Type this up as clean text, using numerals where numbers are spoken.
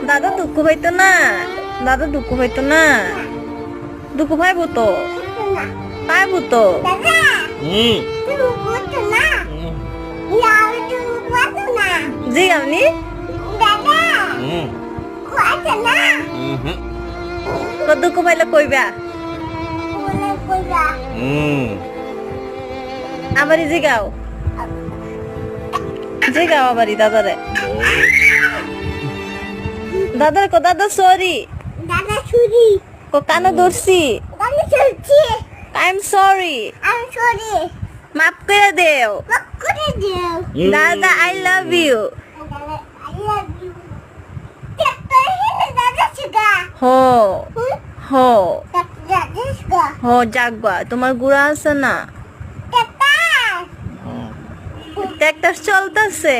দাদা দুঃখ হইতো না, দাদা দুঃখ হইতো না, দুঃখ পাইবো তো, পাইবো তো। জি আপনি দুঃখ পাইলে কইবা আমারই জিগাও, জিগাও আমারই দাদারে, দাদার কো দাদা সরি, দাদা ছুরি কো কানে ধরছি, আমি চলছি আই এম সরি, আমি সরি মাফ করে দেও মাফ করে দিও দাদা, I love you. I love you Pepper দাদা সুগা হো হো দাদা সুগা হো জাগবা, তোমার গুড়া আছে না, Pepper ট্রাক্টর চলতেছে।